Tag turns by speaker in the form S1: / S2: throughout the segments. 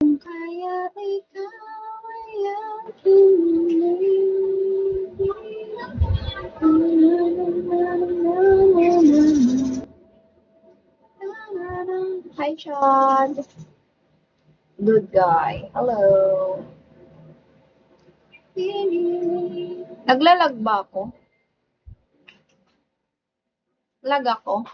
S1: Kaya ikaw ay aking Hi, Chad. Good guy. Hello. Naglalag ba ako? Lag ako?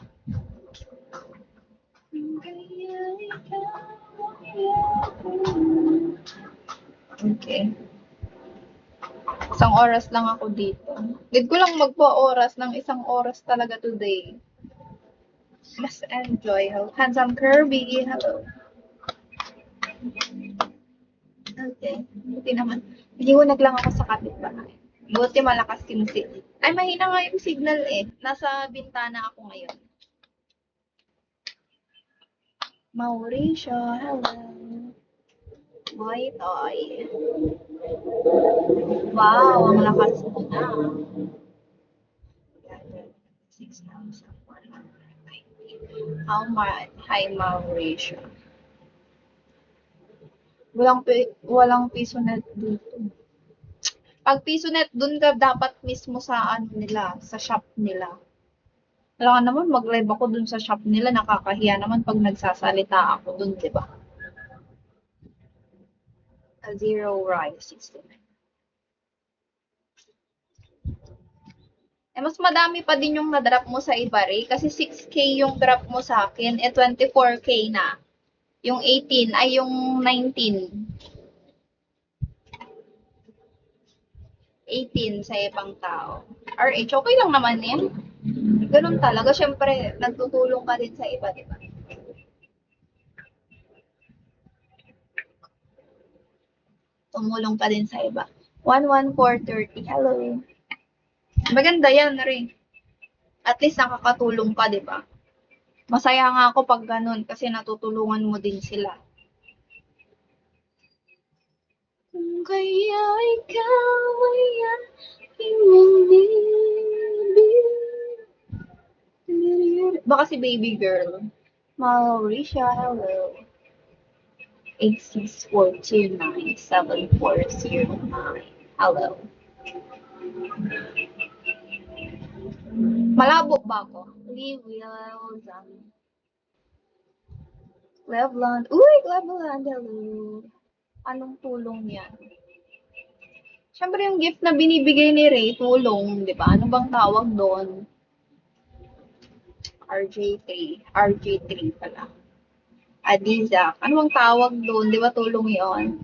S1: Okay. Isang oras lang ako dito. Need ko lang magpa-oras ng isang oras talaga today. Let's enjoy. Handsome Kirby. Hello. Okay. Buti naman. Iiwanag lang ako sa kapitbahay. Buti malakas yung signal. Ay, mahina nga yung signal eh. Nasa bintana ako ngayon. Mauricio, hello. Boy toy. Wow, ang lakas mo na. 6,190. How much? Hi, Mauricio. Walang piso net dito. Pag piso net, dun ka dapat mismo sa ano nila, sa shop nila. Kailangan naman mag-live ako dun sa shop nila, nakakahiya naman pag nagsasalita ako dun, di ba? A zero rise, 69. Eh, mas madami pa din yung na-drop mo sa iba, Ray, kasi 6K yung drop mo sa akin, eh 24K na. Yung 18, ay yung 19. 18 sa ibang tao. RH, okay lang naman yan. Ganun talaga. Siyempre, nagtutulong ka din sa iba, di ba? Tumulong ka din sa iba. 11430. Hello. Maganda yan, Ray. At least nakakatulong ka, di ba? Masaya nga ako pag ganun kasi natutulungan mo din sila. Kung kaya ikaw ay aking inibig. Baka si baby girl. Mauricia, hello. 864297409. Hello. Malabo ba ako? Lee Wilson. Cleveland. Uy, Cleveland. Hello. Anong tulong yan? Siyempre yung gift na binibigay ni Ray, tulong, di ba? Ano bang tawag doon? RJ3. RJ3 pala. Adiza. Ano bang tawag doon? Di ba tulong yon?